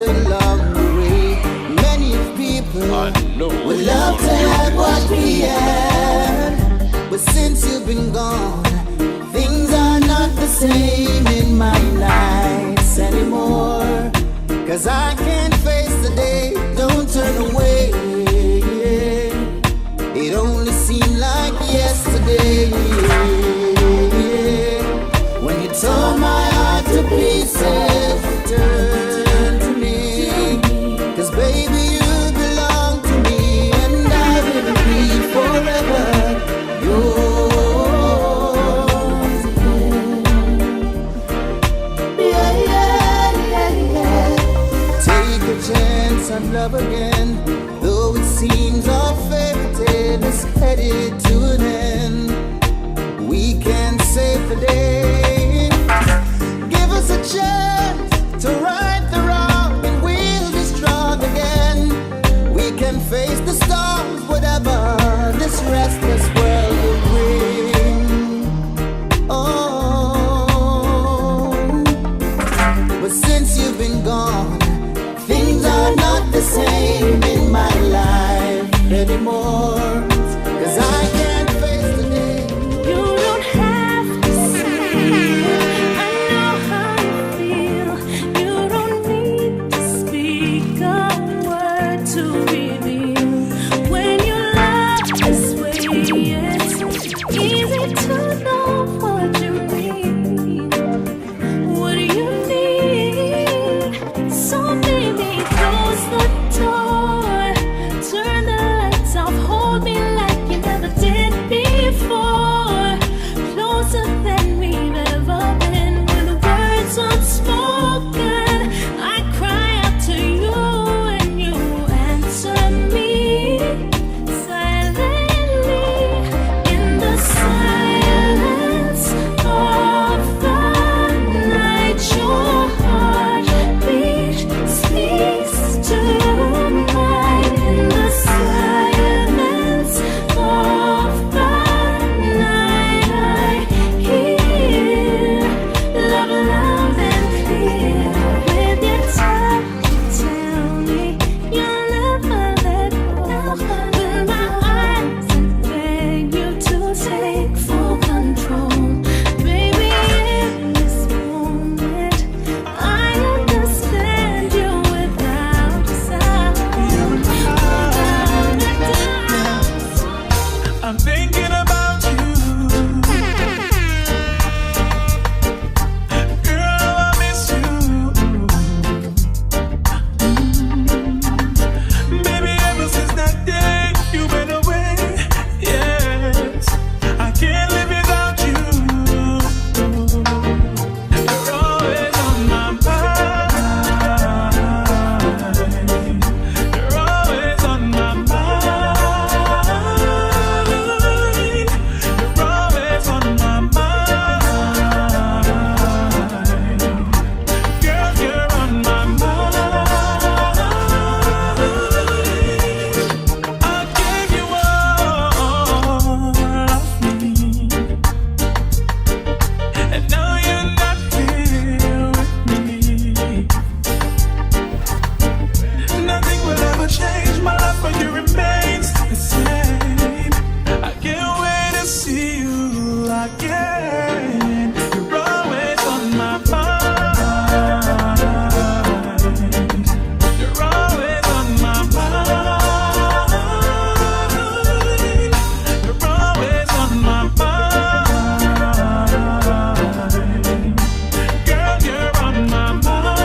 along the way. Many people would love to have what we had, but since you've been gone, things are not the same in my nights anymore. 'Cause I can't face the day, don't turn away. It only seemed like yesterday when you tore my heart to pieces. Turn to me, 'cause baby you belong to me, and I will be forever yours again. Yeah, yeah, yeah, yeah. Take a chance on love again, though it seems our fairy tale is headed to an end. We can save the day. Give us a chance to right the wrong, and we'll be strong again. We can face the storms, whatever this restless world will bring. Oh, but since you've been gone, things are not the same in my life anymore. 'Cause I can't face the day. You don't have to say I know how you feel. You don't need to speak a word to reveal. When you love this way, it's easy to know what you mean. What do you need? So baby, close the door, turn the lights off, hold me like you never did before. Closer than we've ever been, with words unspoken. I cry out to you and you answer me silently. In the silence of the night, your heartbeat speaks to mine. In the silence of the night, I hear love loud and clear. With your touch, tell me you'll never let go. With my eyes, I beg you to take full control. Baby, in this moment, I understand you without sound. I'm thinking about you. Girl, I miss you. Baby, ever since that day you went away, yes, I can't live without you. You're always on my mind. You're always on my mind. You're always on my mind. Girl, you're on my mind. I gave you all of me, and now you're not here with me. Nothing will ever change. My love for you remains the same. I can't wait to see you again. You're always on my mind. You're always on my mind. You're always on my mind. Girl, you're on my mind.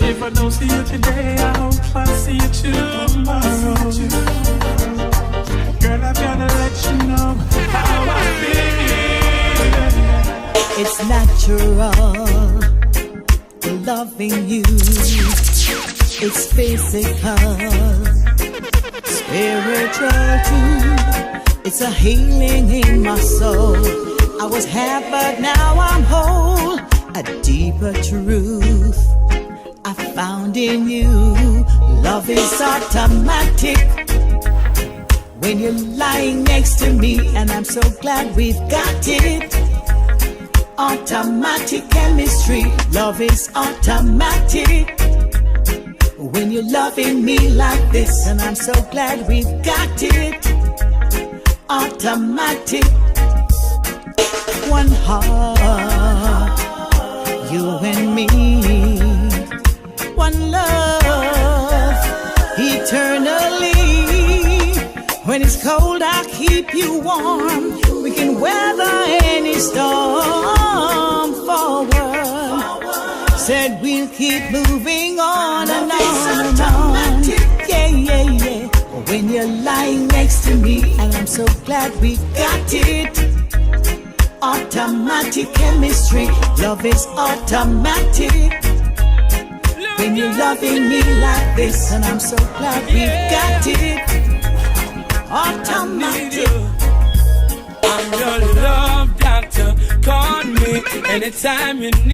If I don't see you today, I hope I see you tomorrow. Girl, I've gotta let you know how I feel. It's natural, loving you. It's physical, spiritual too. It's a healing in my soul. I was half, but now I'm whole. A deeper truth I found in you. Love is automatic when you're lying next to me, and I'm so glad we've got it. Automatic chemistry, love is automatic. When you're loving me like this, and I'm so glad we've got it. Automatic, one heart, you and me, one love, eternally. When it's cold, I'll keep you warm. We can weather any storm forward. Said we'll keep moving on and on and on. Yeah, yeah, yeah. When you're lying next to me, and I'm so glad we got it. Automatic chemistry, love is automatic. When you're loving me like this, and I'm so glad we've got it. Automatic. I'm your love doctor. Call me anytime you need.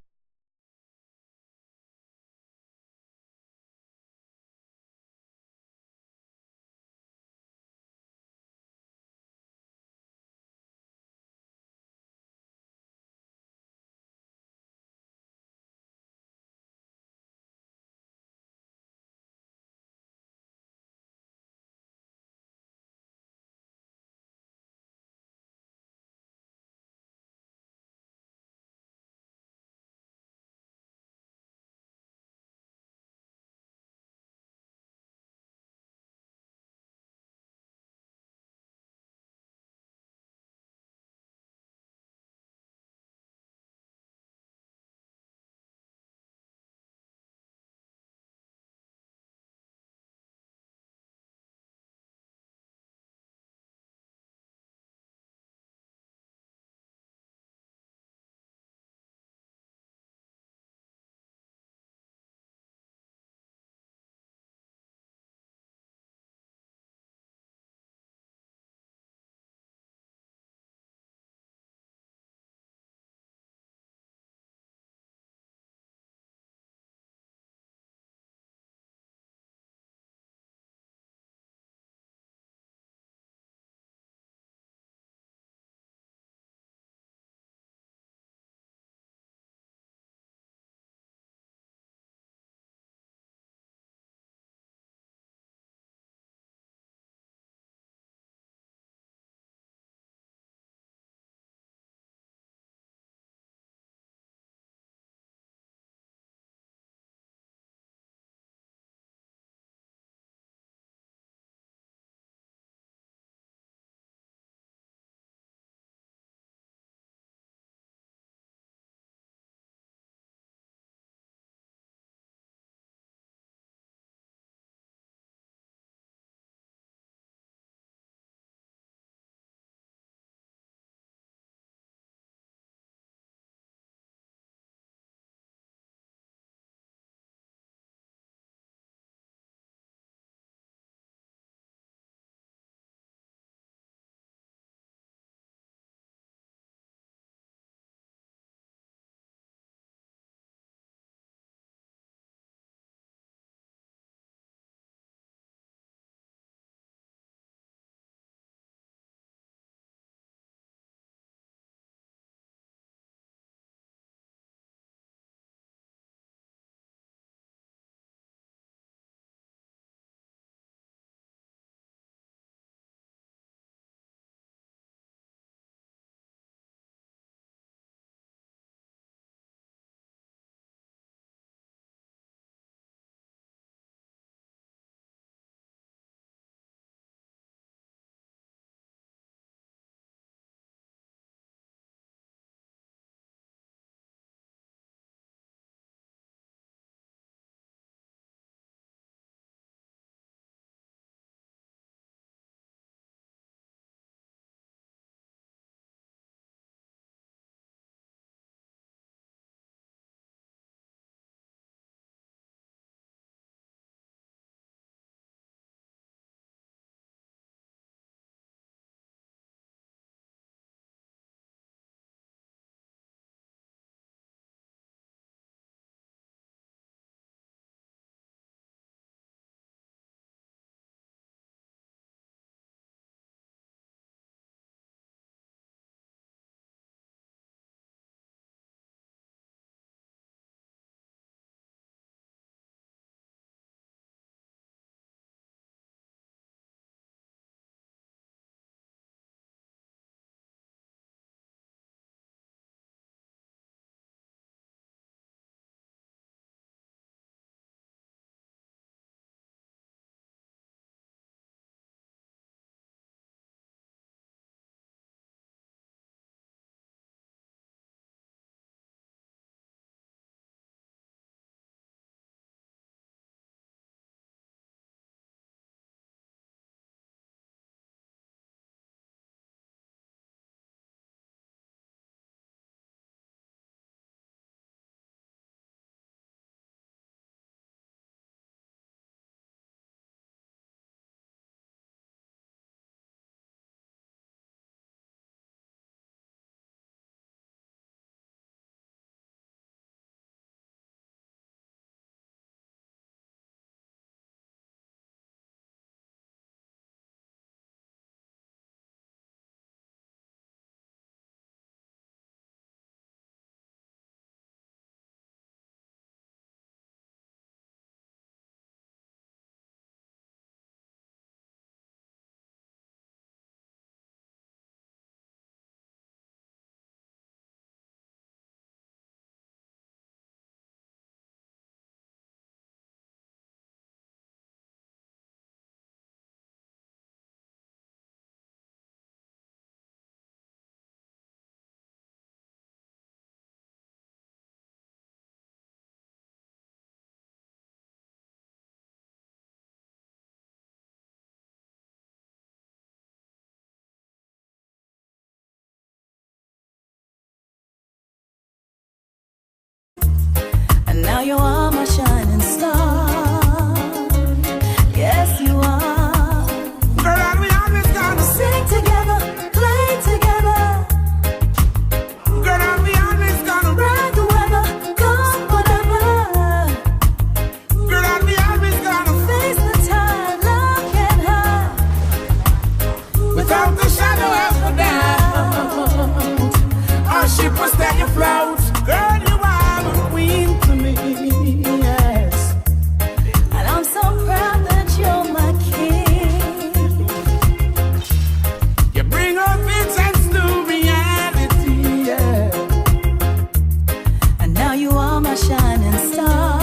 my shining star.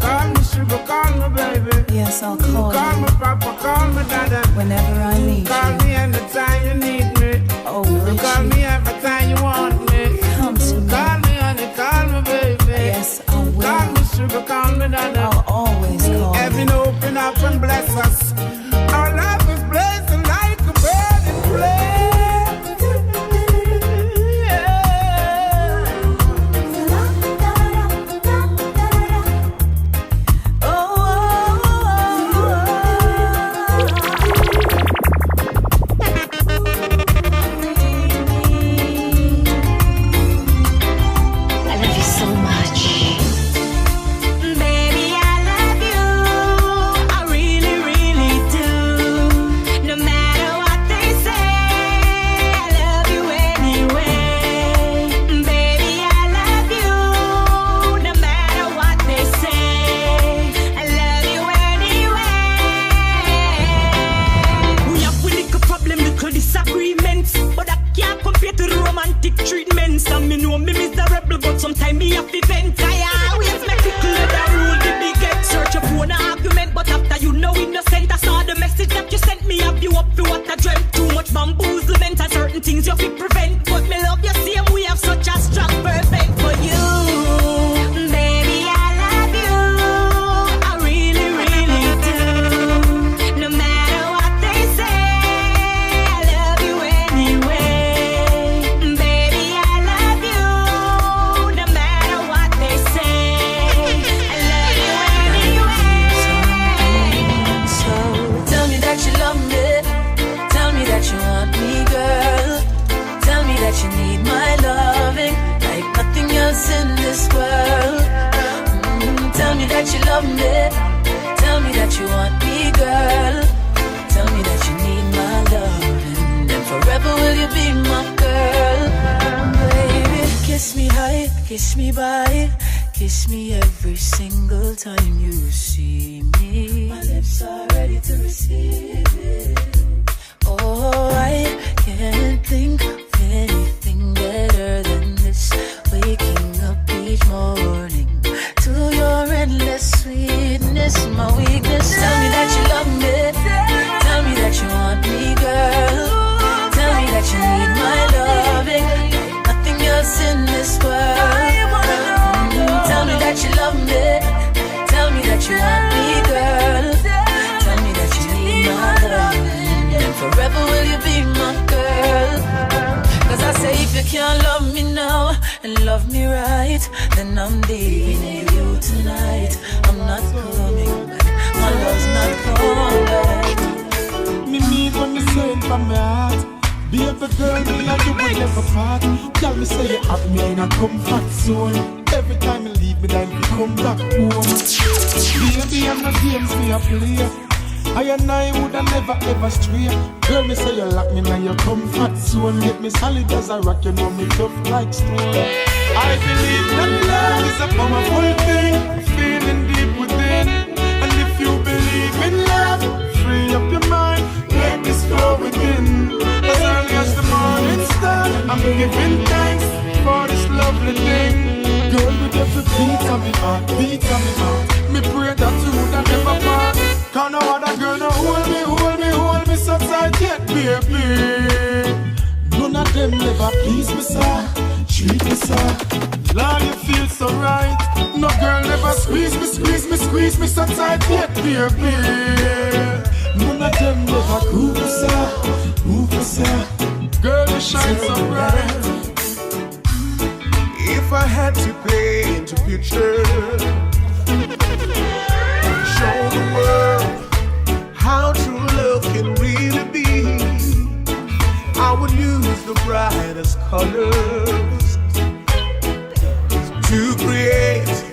Call me sugar, call me baby. Yes, I'll call Call you me papa, call me dada. whenever I need Call you. me anytime you need me. Oh, Call Richie, me every time you want me. come to me. Call me honey, call me baby. Yes, I will. Call me sugar, call me dada. I'll always call Heaven you. open up and bless us. Our love is blazing like a burning flame. I love you so much. Baby, I love you. I really, really do. No matter what they say, I love you anyway. Baby, I love you. No matter what they say, I love you anyway. We have we little problem, little disagreements, but that can't compare to the romantic treatments. And me know me miserable, but sometimes me have to vent. I always make it clear the rule the big get. Search up for an argument, but after you know innocent, I saw the message that you sent me. Have you up for what I dreamt? Too much bamboozlement and certain things you fit prevent. But me love you same, we have such a strong perfect for you. Baby, I love you. I really, really do. No matter what they say, I love you anyway. Baby, I love you. No matter what they say, I love you anyway. So tell me that you love me. Tell me that you want me, girl. Tell me that you need my loving like nothing else in this world. Tell me that you love me. Tell me that you want me, girl. Tell me that you need my loving, and forever will you be my girl. Baby, kiss me high, kiss me by, kiss me every single time you see me. My lips are ready to receive it. Oh, I can't think of anything better than this. Waking up each morning to your endless sweetness, my weakness. Tell me that you love me. Tell me that you want me, girl. Tell me that you need my loving, nothing else in this world. Tell me that you love me. Tell me that you want me, girl. Tell me that you need my loving, and forever will you be my girl. Cause I say if you can't love me now and love me right, then I'm leaving you tonight. I'm not coming back, my love's not coming back. Me need what me say from my heart. Be every girl, me and you will never part. Tell me say you have me in a comfort zone. Every time you leave me, then you come back home. Baby, I'm not games me a play. I and I woulda never ever stray. Girl, me say you lock me in your comfort zone. Get me solid as a rock, you know me tough like stone. I believe that love is a powerful thing, feeling deep within. And if you believe in love, free up your mind, let this flow within. As early as the morning star, I'm giving thanks for this lovely thing. Girl, with every beat of me heart, beat of me heart, me pray that you woulda never part. Cause no other girl no hold me so tight yet, baby. None of them never please me, sir. Treat me, sir. Lord, you feel so right. No girl never squeeze me so tight yet, baby. None of them never move me, sir. Girl, you shine so bright. If I had to paint a picture, show the world how true love can really be, I would use the brightest colors to create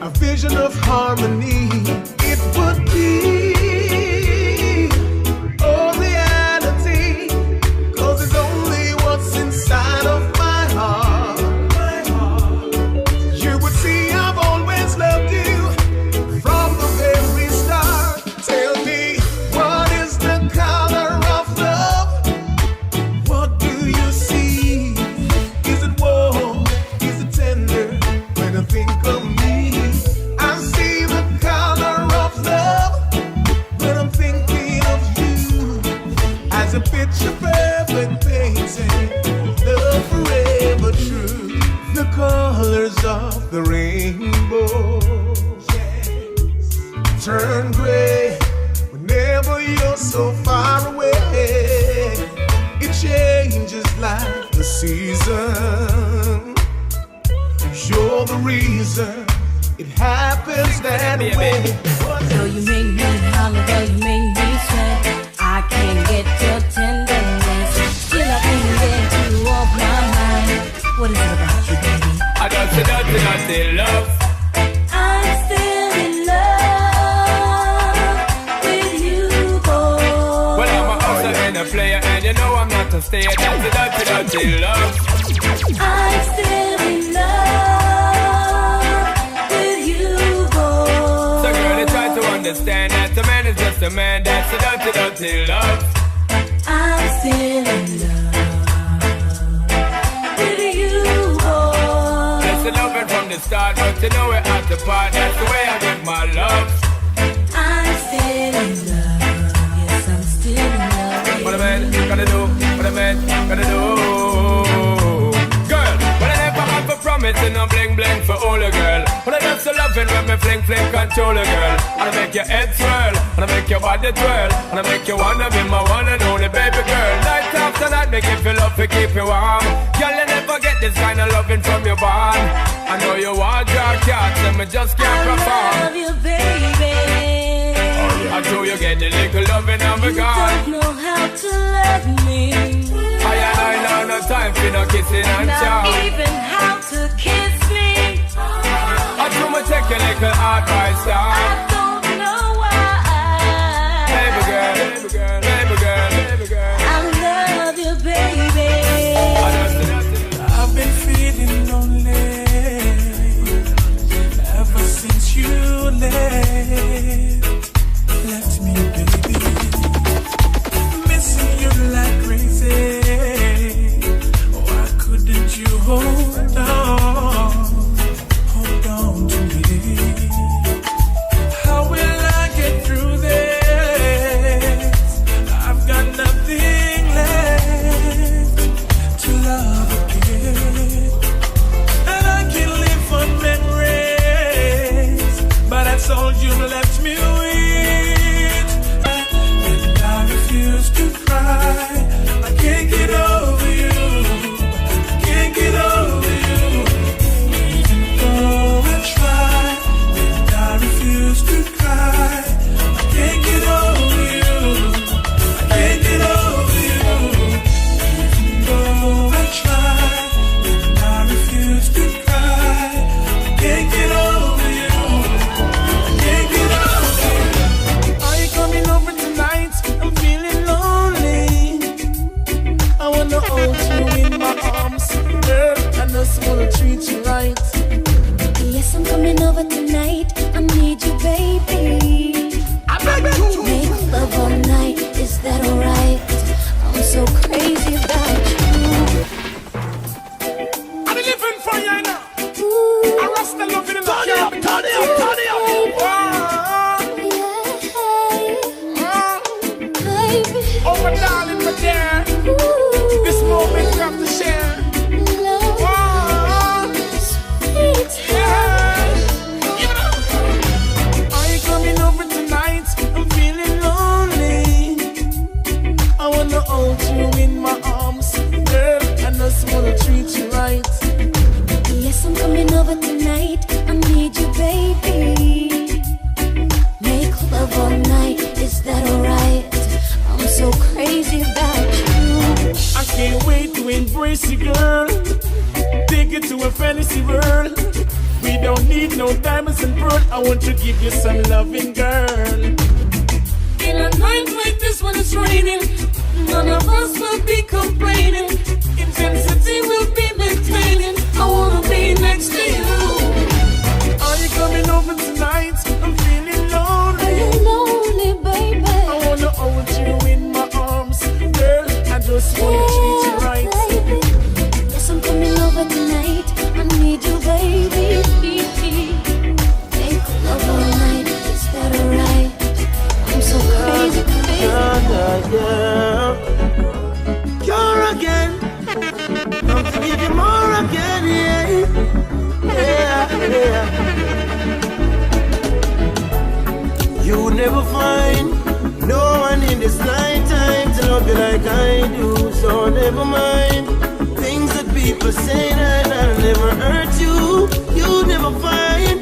a vision of harmony. It would be all reality, 'cause it's only what's inside of my heart. You would see I've always loved you from the very start. Tell me, what is the color of love? What do you see of the rainbow turn gray whenever you're so far away. It changes like the season. You're the reason it happens that way. Though you make me holler, though you make me sweat, I can't get your tenderness. Still I can't get you off my mind. What is it about you, baby? I got to love. I'm still in love with you, boy. Well, I'm a hustler and a player, and you know I'm not to stay. That's dirty love. I'm still in love with you, boy. So girl, you try to understand that a man is just a man. That's a dirty love. I'm still in love with you, boy. That's the loving from the start, but you know we're at the part. That's the way I give my love. I'm still in love. Yes, I'm still in love. What a man gonna do? What a man gonna do? Girl, when I never have a promise and no bling bling for all a girl. When I just loving when me fling control a girl. And I make your head swirl, and I make your body twirl, and I make you wanna be my one and only baby girl. Night after night, make you feel love to keep you warm. Girl, you never get this kind of loving from your bond. I know you want your cats, and me just can't perform. I love you, baby. I know you get the little loving of a You God. don't know how to love me. I know no time for no kissing and Not chow. even how to kiss me. I do me take a little advice I down. don't know why. Baby girl, baby girl, baby girl, baby girl. I love you, baby. I've been feeling lonely ever since you left me, baby. Missing you like crazy. Why couldn't you hold on to me? How will I get through this? I've got nothing left to love again, and I can live on memories, but that's all you left me with. And I refuse to cry. I can't get over you. Can't get over you. Even though I try, and I refuse to cry. I can't get over you. I can't get over you. Even though I try, and I refuse to cry. I can't get over you. I can't get over you. Are you coming over tonight? I'm feeling lonely. I wanna hold you in my arms, girl. I just wanna treat you right. Yes, I'm coming over tonight. I need you, baby. Make love all night. Is that alright? I'm so crazy about you. I'm living for you now. Ooh, I rest the love in the baby. Oh, my darling, my dear. This moment we have to share. Love, Oh, sweet. yeah. Are you coming over tonight? I'm feeling lonely. I wanna hold you in my arms, girl. I just wanna treat you right. Yes, I'm coming over tonight. I need you, baby. Make love all night. Is that alright? I'm so crazy about you. I can't wait to embrace you, girl. Take it to a fantasy world. We don't need no diamonds and pearl. I want to give you some loving, girl. In a night like this when it's raining, none of us will be complaining. Intensity will be maintaining. I wanna be next to you. Are you coming over tonight? I'm feeling lonely. Are you lonely, baby? I wanna hold you in my arms, girl. I just wanna treat you right. baby. Yes, I'm coming over tonight. I need you, baby. Make love all night. Is that alright? I'm so crazy, baby. You're again. I'm to give you more again, yeah. Yeah. I do, so never mind. Things that people say that I'll never hurt you. You never find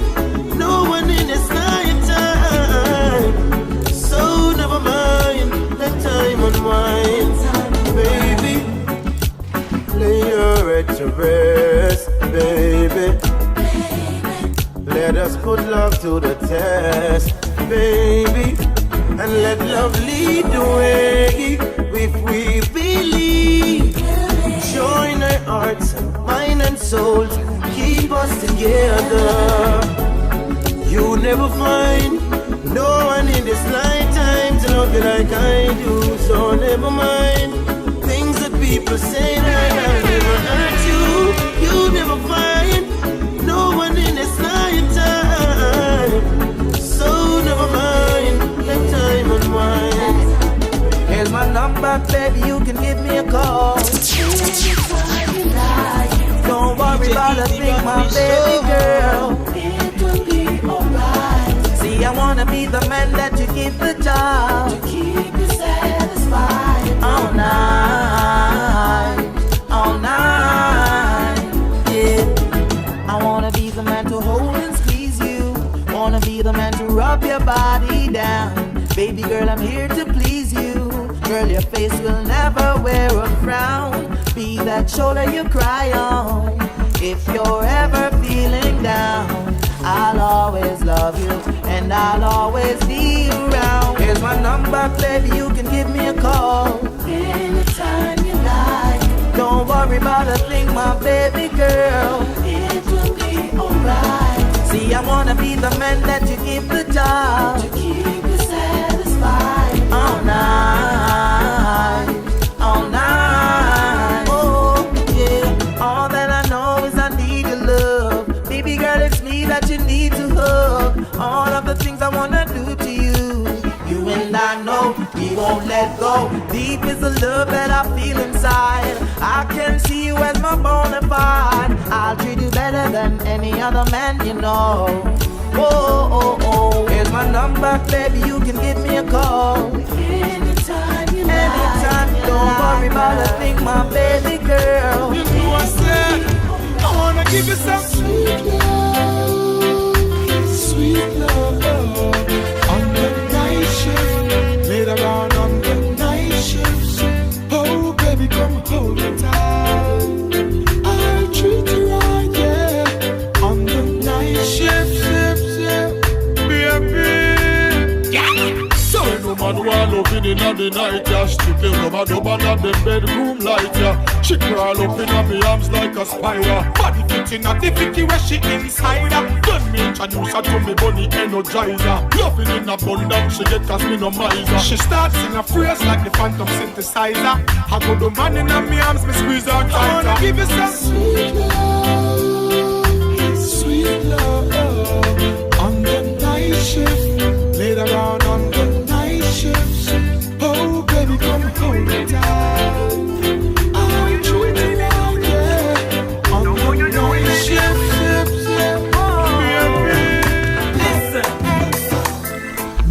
no one in this lifetime. So never mind, let time unwind. Baby, lay your head to rest, baby. Let us put love to the test, baby. And let love lead the way. If we believe, join our hearts, mind and soul, keep us together. You never find no one in this lifetime to love you like I do. So never mind things that people say that I'll never hurt you. You never find no one in this lifetime. So never mind, let time unwind. Here's my number, baby, you can give me a call. Don't worry about a thing, my baby girl. It will be alright. See, I wanna be the man that you give the job To keep you satisfied all night, yeah. I wanna be the man to hold and squeeze you. Wanna be the man to rub your body down. Baby girl, I'm here to please you. Girl, your face will never wear a frown. Be that shoulder you cry on. If you're ever feeling down, I'll always love you and I'll always be around. Here's my number, baby, you can give me a call anytime you like. Don't worry about a thing, my baby girl. It will be alright. See, I wanna be the man that you give the job To keep you satisfied all night, all night. Oh, yeah. All that I know is I need your love. Baby girl, it's me that you need to hug. All of the things I wanna do to you, you and I know we won't let go. Deep is the love that I feel inside. I can see you as my bona fide. I'll treat you better than any other man you know. Oh, oh, oh. Here's my number, baby, you can give me a call anytime you like. anytime. Don't worry about a thing, my baby girl. You know I said, I wanna give you some sweet love, on the night shift, later on the night shift. Oh, baby, come hold me tight. I'll treat you right, yeah, on the night shift, baby. So no man want loving in the night, yeah. Strictly rubber dubber at the bedroom light, yeah. She crawl up in my arms like a spider. Body fitting at the 50 where she inside her. Done me introduce her to me bunny energizer. Loving in abundance, she get cause me no miser. She starts in a phrase like the phantom synthesizer. I go the man in my arms, me squeeze her tighter. I wanna give you some sweet love, on the night shift, later on the night shift. Oh, baby, come hold me tight. I'll treat you right, yeah, on the night shift. Listen,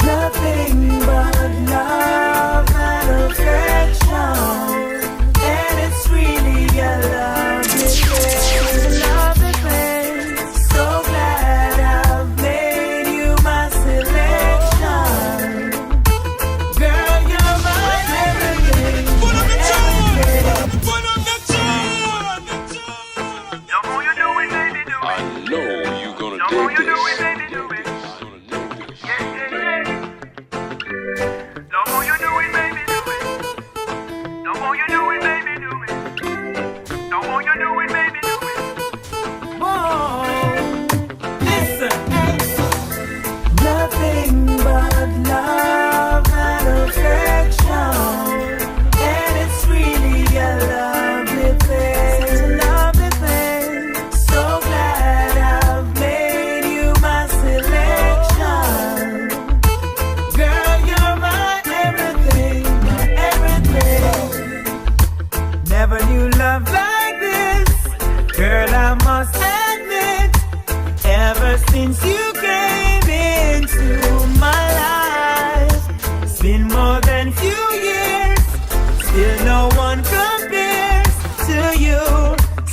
Nothing but love and affection, and it's really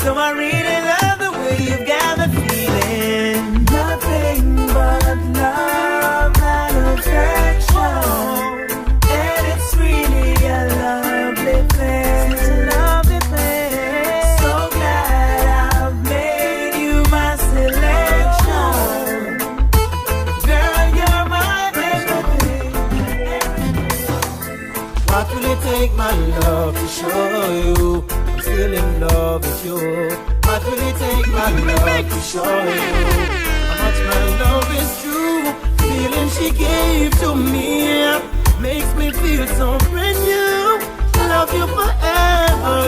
So I really love the way you've got me feeling. Nothing but love and affection. And it's really a lovely thing. It's a lovely thing. So glad I've made you my selection. Girl, you're my everything. What will it take, my love, to show you I'm still in love with you? What will it take, my love, to show you how much my love is true? Feeling she gave to me makes me feel so brand new. Love you forever,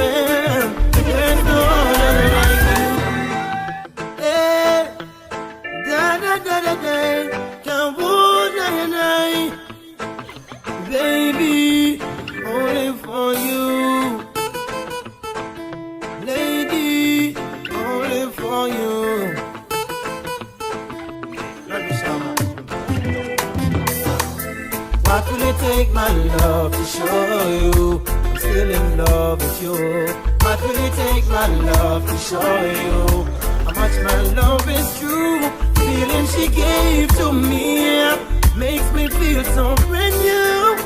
and there's no other like you. Hey, da da da da da, can't hold night, baby, only for you. Lady, only for you. Let me show you. What will it take, my love, to show you I'm still in love with you? What will it take, my love, to show you how much my love is true? Feeling she gave to me makes me feel so brand new.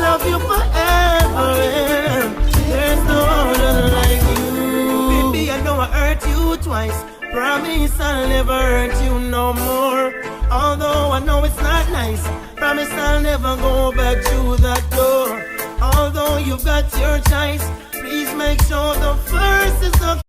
Love you forever, and there's no other like you. Baby, I know I hurt you twice. Promise I'll never hurt you no more. Although I know it's not nice. Promise I'll never go back through that door. Although you've got your choice, please make sure the first is the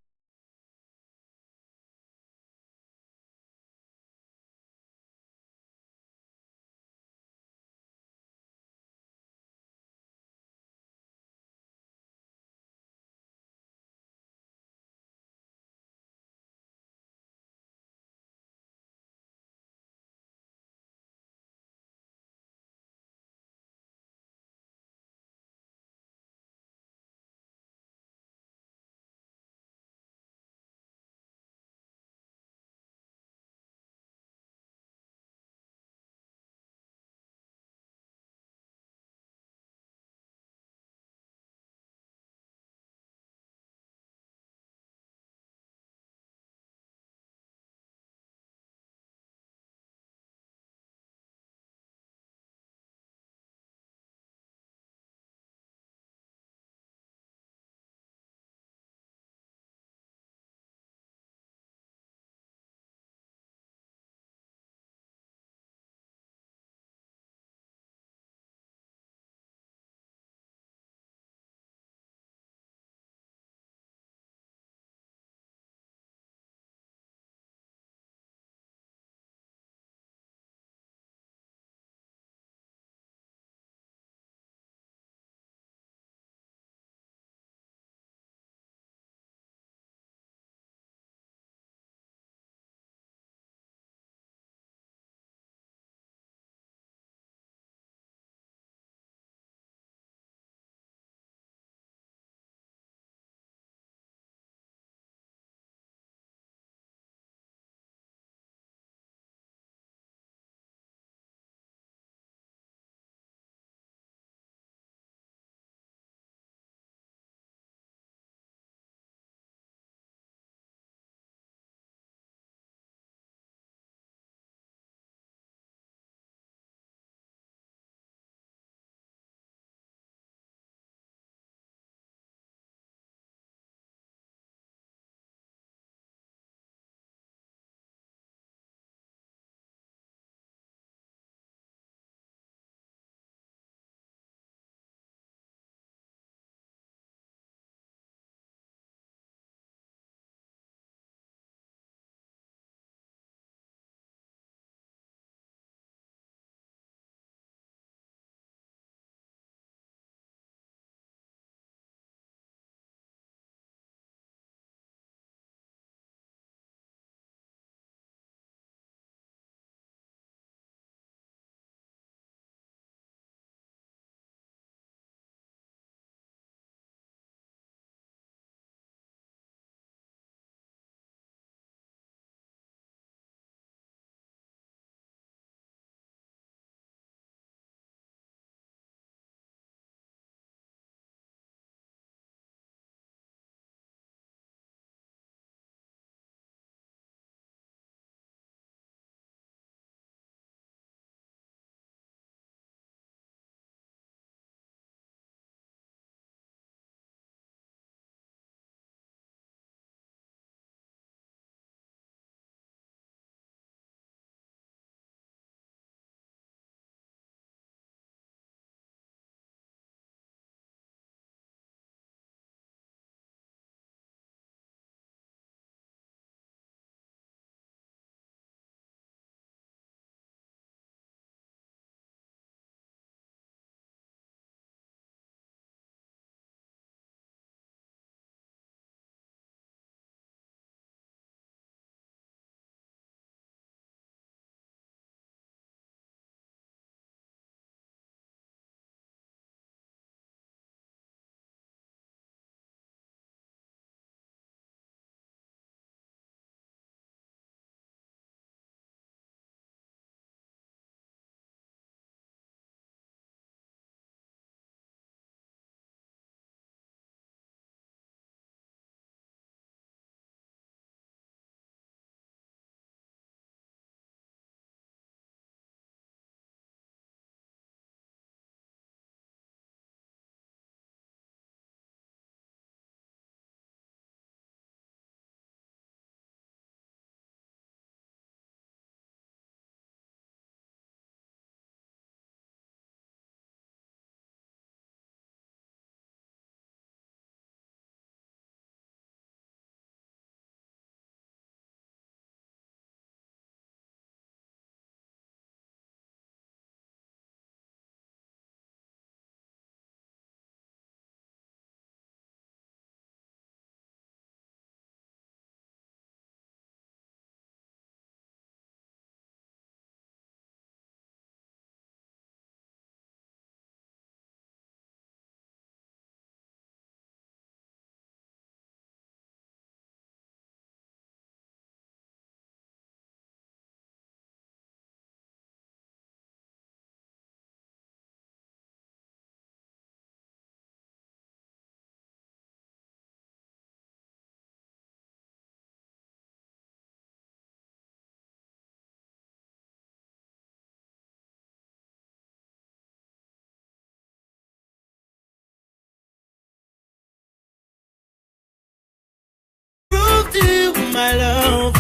my love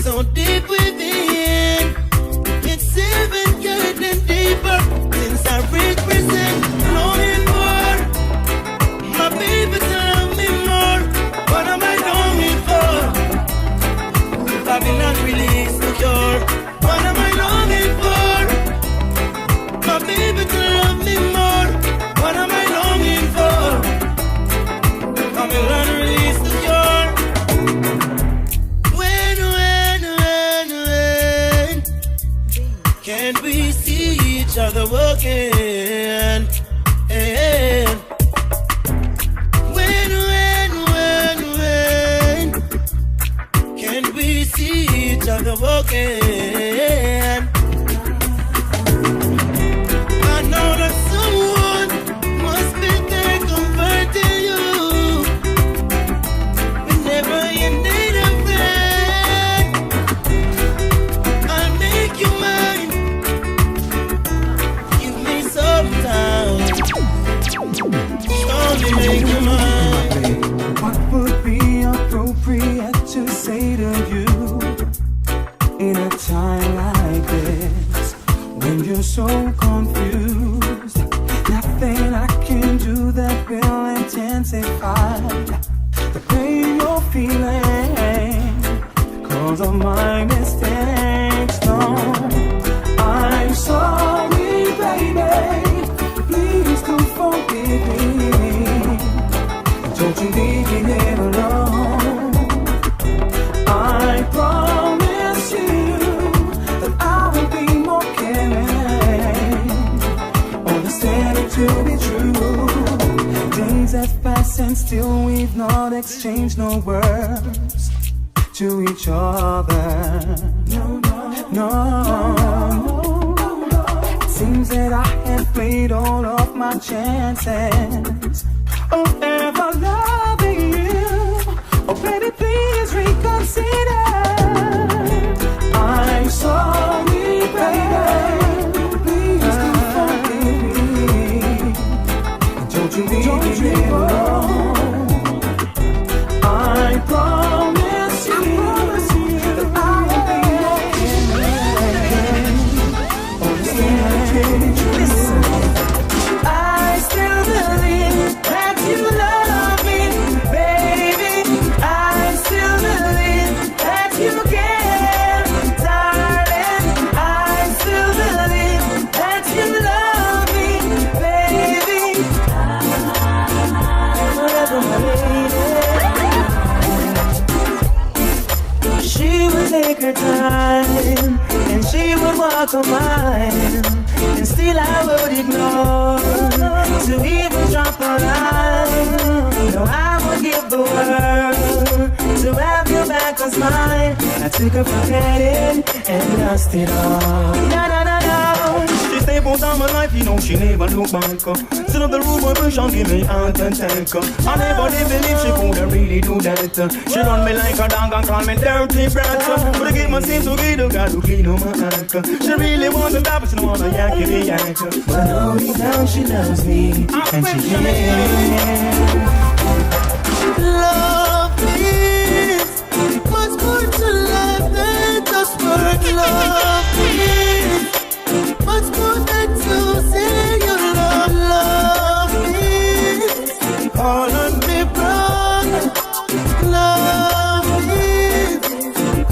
so deep within. It's even getting deeper since I represent longing more. My baby tell me more. What am I longing for? Babylon release the cure. What am I longing for? My baby tell me more. What am I longing for? Babylon release the cure. When can we see each other again? When can we see each other again? I know that someone must be there converting you. Whenever you need a friend, I'll make you mine. Give me some time. Only make you mine. What would be appropriate to say to you in a time like this when you're so confused? Nothing I can do that will intensify the pain you're feeling cause of my mistakes. No, I'm sorry, baby. Please don't forgive me. Don't you leave me here alone. I promise you that I will be more caring. Understand it to be true. Days have passed and still we've not exchanged no words to each other. No. It seems that I have played all of my chances of ever loving you. Oh baby, please reconsider. I'm sorry, baby. Please don't forgive me. Don't you leave me alone. I promise you that I will be okay. Understand it, listen. I still believe that you love me, baby. I still believe that you care, darling. I still believe that you love me, baby. Forever, my lady. She would take her time and she would walk a mile, and still I would ignore to even drop a line. No, I would give the world to have you back as mine. I took her for granted and lost it all. No. She stayed both on my life, you know she never look back. Set up the room where push on, give me heart attack. I never did believe she could really do that. She run me like a dog and call me dirty brat. But I give my sins to get the God who clean on my act. She really wants to die, but she don't wanna yak in the yak. But no, deep down she loves me, and she cares. Love is much more to life than just word. Love is much more than to say your love. Love is all on me, brother. Love is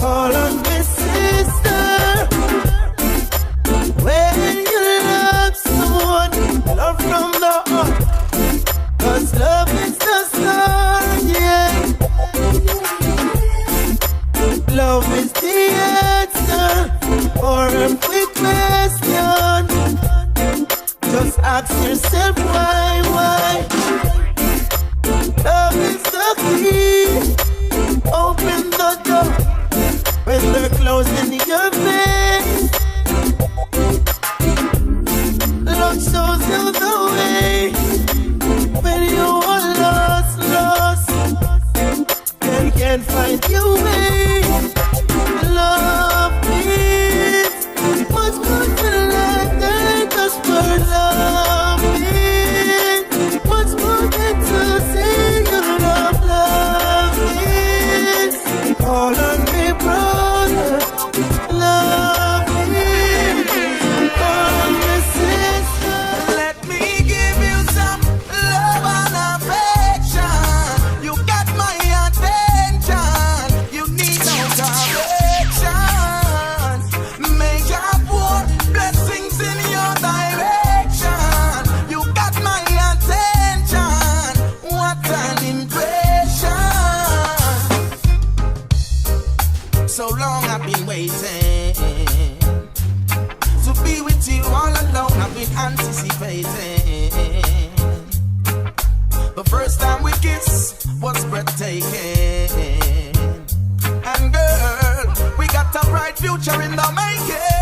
all on me, sister. When you love someone, love from the heart. 'Cause love is the start, yeah. Love is the answer for every question. Just ask yourself why. Love is the key. Open the door when they're closing your face. Love shows you the way when you are lost and can't find your way. Love is much more to life than just for love is much more than to say you love. Love is all waiting to be with you all alone. I've been anticipating. The first time we kissed was breathtaking. And girl, we got a bright future in the making.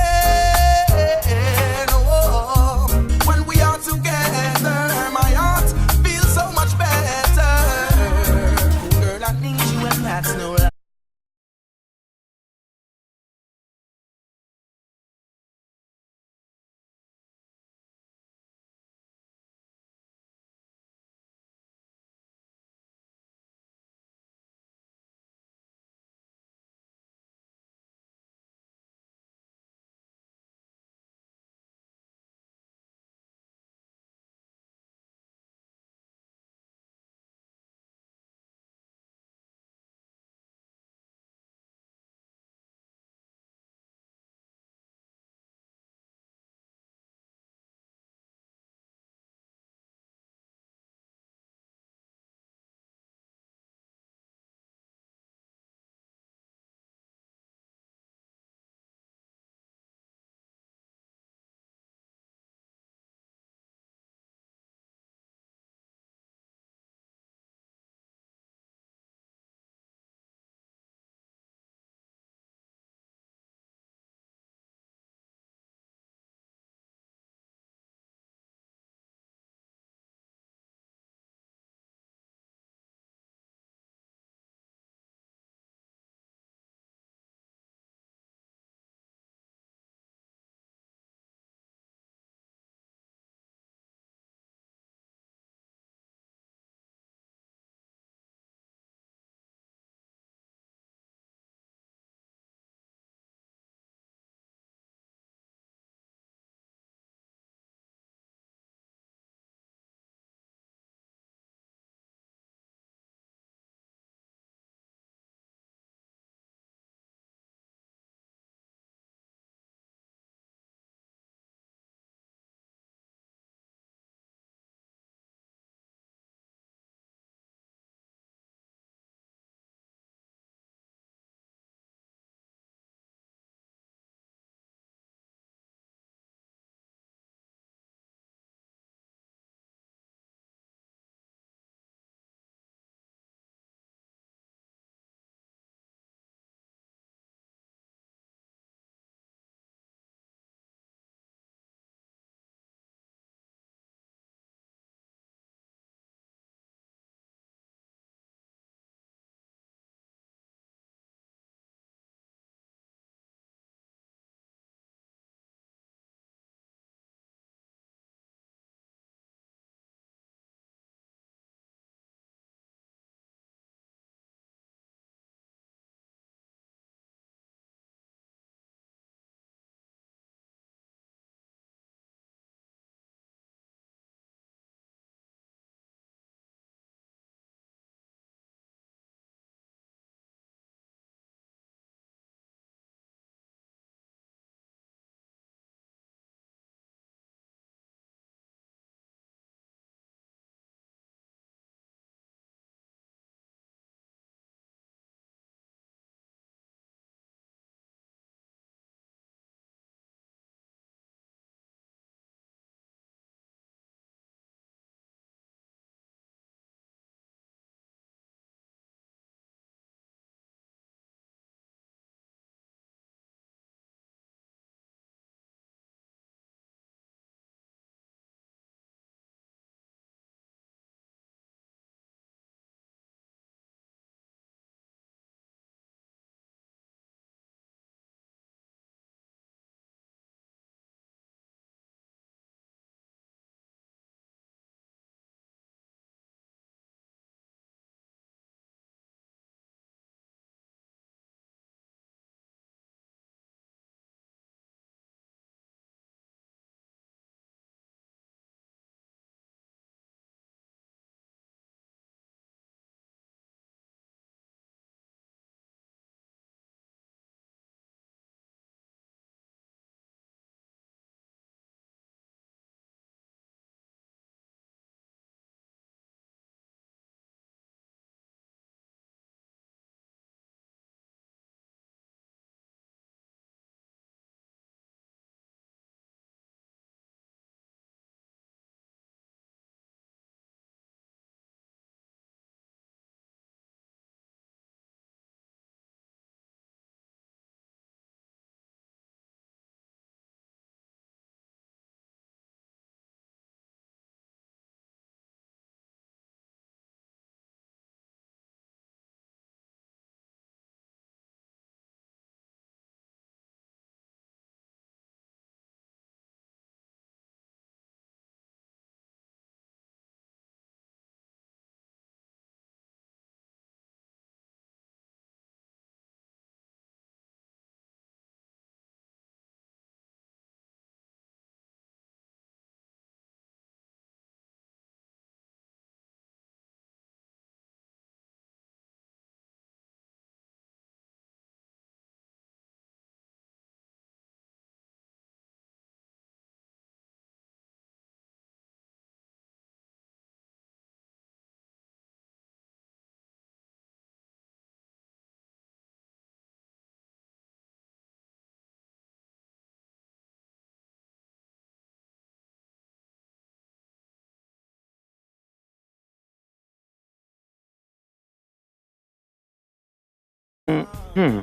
Bueno,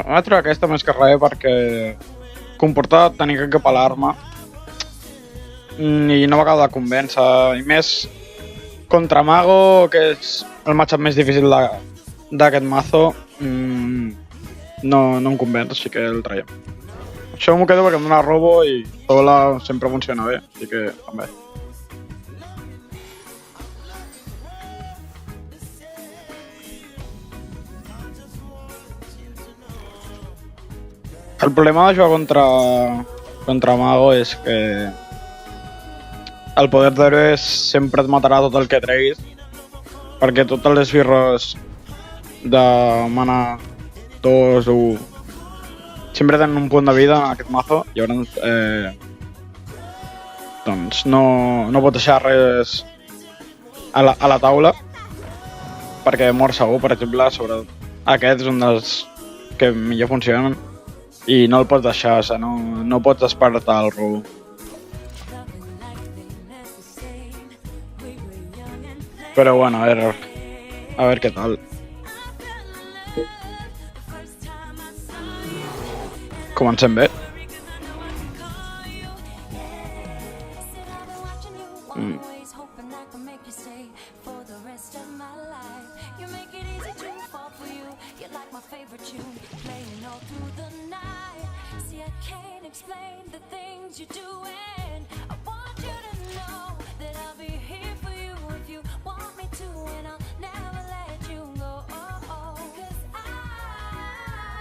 vaig treure aquesta més que res perquè comporta tenir que capelar-me i no m'acaba de convèncer, i més contra Mago, que és el matchup més difícil d'aquest mazo, no em convenç, així que el traiem. Això m'ho quedo perquè em dona robo i sola sempre funciona bé, així que també. El problema de jugar contra Mago és que el poder d'héroe sempre et matarà tot el que treguis, perquè tots els esbirros de mana 2 o 1 sempre tenen un punt de vida en aquest mazo, i llavors doncs no pots deixar res a la taula perquè mor segur. Per exemple, sobre aquest és un dels que millor funcionen i no el pots deixar, o sigui, no pots despertar el robo. Però bueno, a ver qué tal. Comencem bé.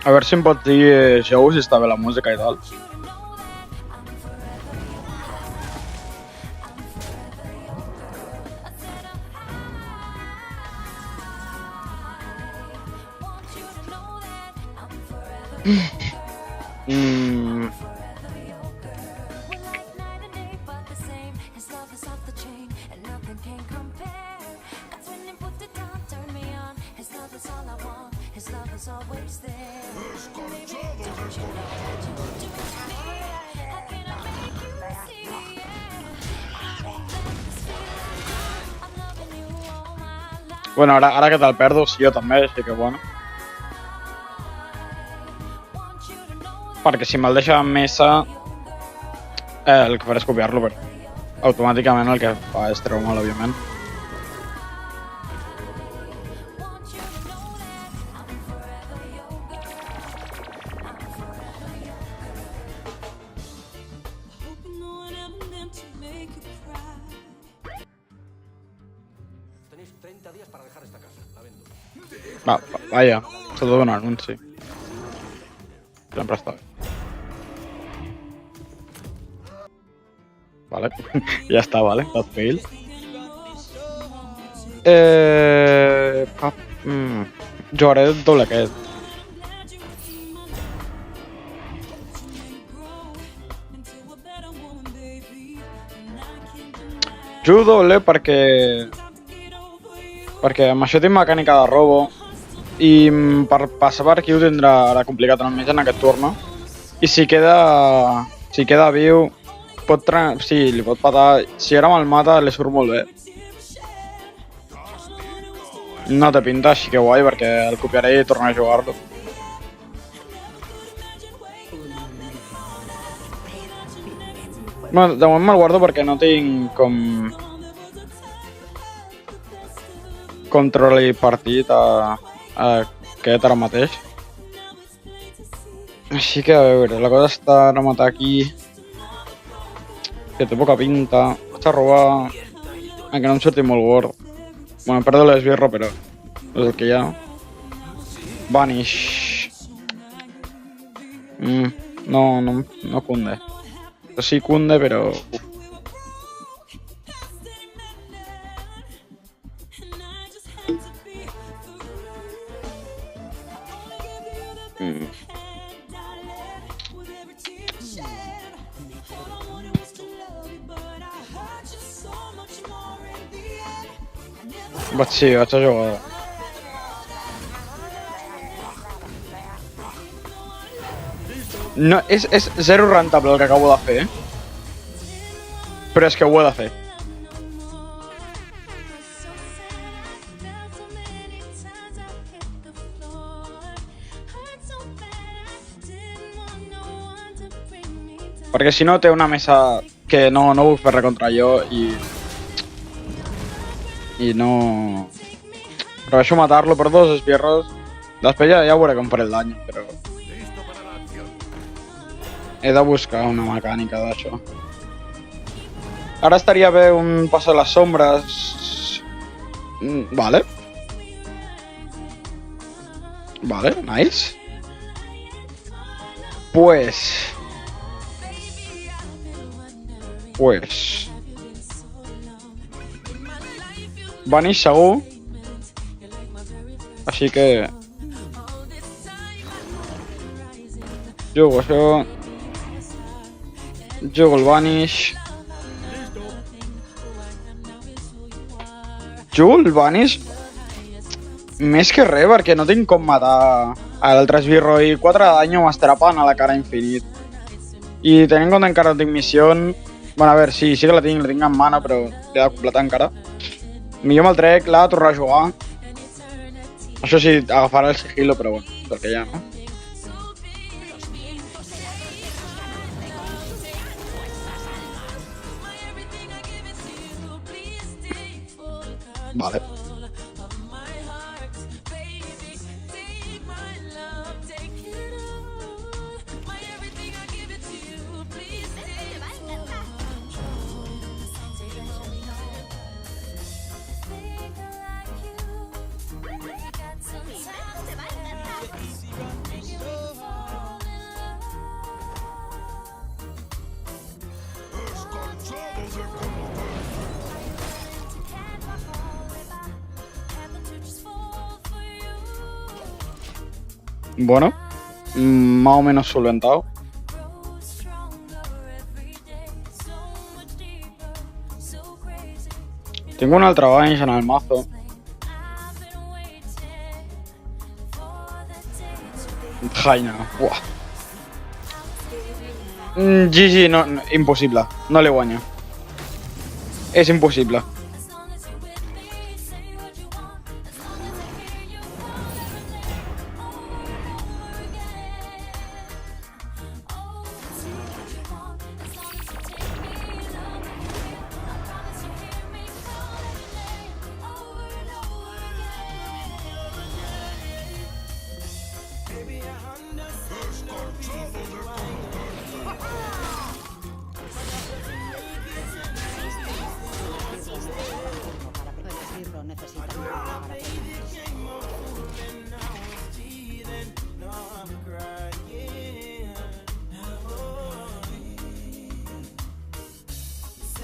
A veure si em pots dir, Jou, si està bé la música i tal. Bueno, ara que te'l perdo, sí, jo també, així que bueno. Perquè si me'l deixa en mesa, el que faré és copiar-lo, però automàticament el que fa és treure-me'l, òbviament. Vaya, s'ha de donar un anunci. Sempre està bé. Vale, ja està, vale, that's fail. Jugaré doble aquest. Jugo doble perquè amb això tinc mecànica de robo i per passar per aquí ho tindrà ara complicat almenys en aquest turno, i si queda viu sí, li pot patar. Si ara me'l mata li surt molt bé. No té pinta, així que guai, perquè el copiaré i tornaré a jugar-lo. Bueno, de moment me'l guardo perquè no tinc com control-i partit a aquest ara mateix. Així que a veure, la cosa està a rematar aquí, que té poca pinta. Vaig a robar, encara no em surti molt gord. Bueno, perdo l'esbirro, però és el que hi ha. Vanish. No cunde. Sí cunde, però... Sí, vaig a jugar. No, és zero rentable el que acabo de fer, però és que ho he de fer. Perquè si no té una mesa que no vull fer res contra jo i no... Prefereixo matar-lo per 2 esbirros. Després ja veuré com faré el dany, però... He de buscar una mecànica d'això. Ara estaria bé un paso de les sombres... Vale. Vale, nice. Pues... Vanish segur. Així que... Jugo això. Jugo el Vanish. Jugo el Vanish. Més que res, perquè no tinc com matar a l'altre esbirro i 4 de dany m'estrapen a la cara infinit. I tenint en compte encara no tinc missió... Bueno, a veure, sí que la tinc en mana, però l'he de completar encara. Millor me'l trec, l'ha de tornar a jugar. Això sí, agafarà el sigilo, però bueno, perquè ja, no? Vale. Bueno, más o menos solventado. Tengo un altra Vanish en el mazo. Jaina, buah. GG, no, imposible. No le guanyo. És impossible.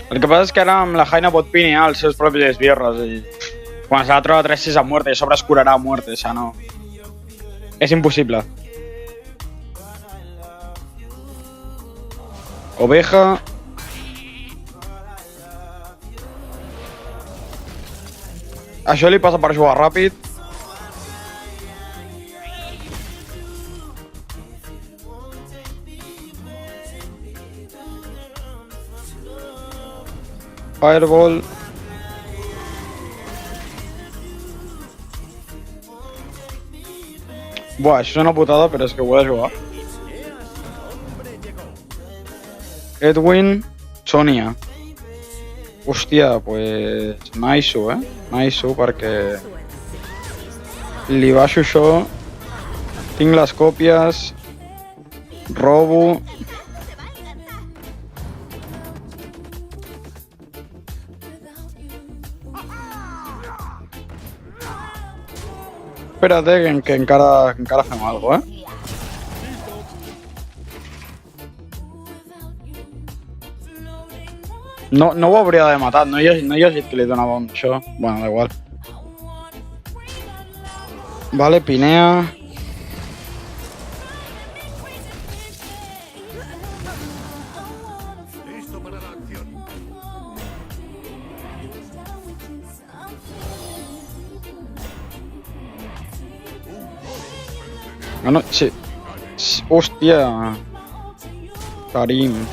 El que passa és que ara amb la Jaina pot pinear els seus propis esbirros i quan s'ha de trobar 3-6 a muerte i a sobre es curarà a muerte, o sea, no... És impossible. Oveja... Això li passa per jugar ràpid. Fireball. Buah, això és una putada, però és que ho he de jugar. Edwin, Sonia. Hòstia, pues... Nice, Nice, perquè... Li baixo això. Tinc les còpies. Robo. Espera't, que encara fem alguna cosa, No ho hauria d'haver matat, no hi ha llegit que li donava un això. Bueno, da igual. Vale, pinea. Ah, no, sí. Hòstia. Karim.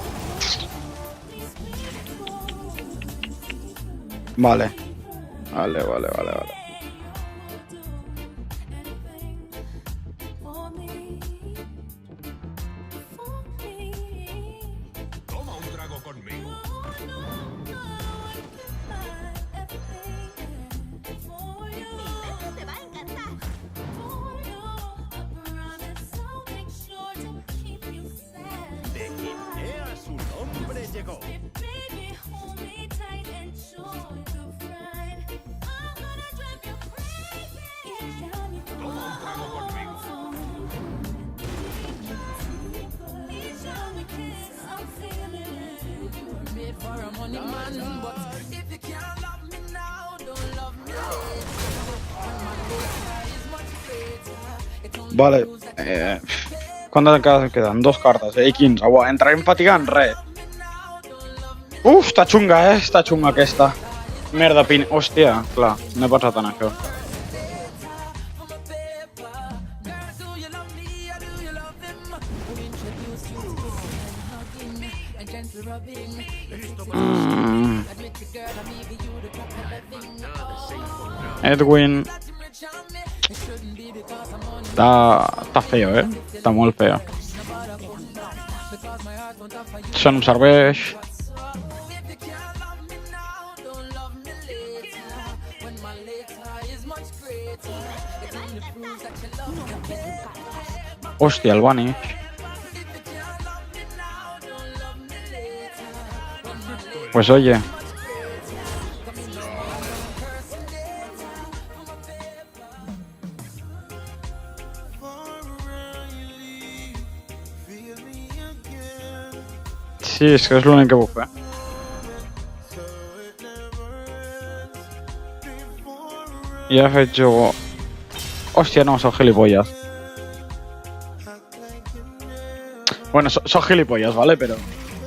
Vale. Vale. for a money man, but if you can't love me now, don't love me later. When my later is much greater, it only Vale. proves that Quantes queden? 2 cartes, i 15. Uau, entrarem fatigant, res. Uf, està xunga, està xunga aquesta. Merda, pin... Hòstia, clar, no he pensat en això. Edwin... Està feo, Està molt feo. Això no em serveix. Hòstia, el Vanish. Pues oye. Sí, és que és l'únic que puc fer. Ja he fet jugo... Hòstia, no, soc gilipollas. Bueno, soc gilipollas, ¿vale? Pero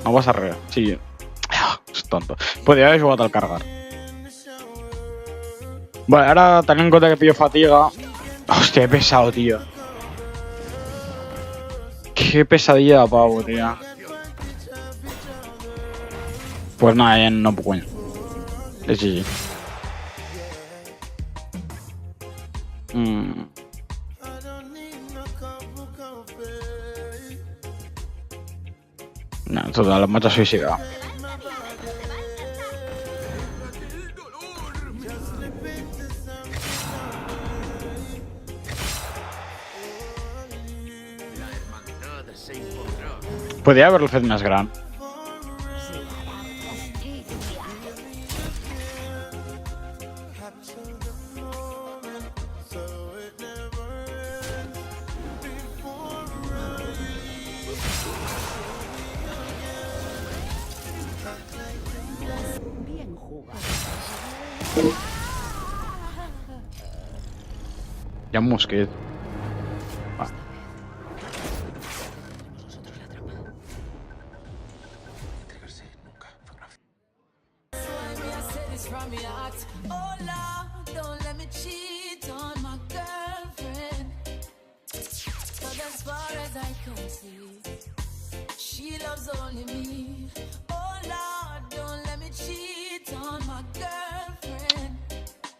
no passa res. Sí, és tonto. Podria haver jugat al cargar. Vale, ara tenint en compte que pillo fatiga... Hòstia, he pesado, tío. Qué pesadilla de pavo, tío. Pues nada, ya no puedo. Es GG. No, total, em vaig a suïcidar. Podria haver-lo fet més gran. Hi ha un mosquit. Va.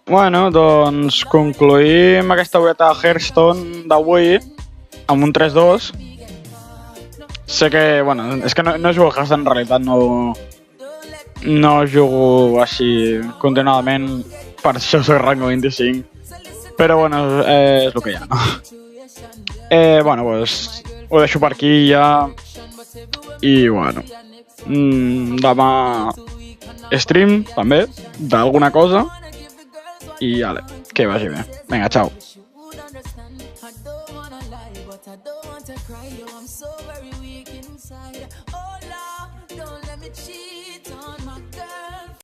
Bueno, doncs concluïm aquesta beta Hearthstone d'avui amb un 3-2. Sé que, bueno, és que no jugo a Hearthstone en realitat, no jugo així continuadament, per això soc rango 25. Però bueno, és el que hi ha, no? Bueno, pues ho deixo per aquí ja. I bueno, demà stream també d'alguna cosa. I ale, que vagi bé. Vinga, ciao. so very weak inside. Oh Lord, don't let me cheat on my girl.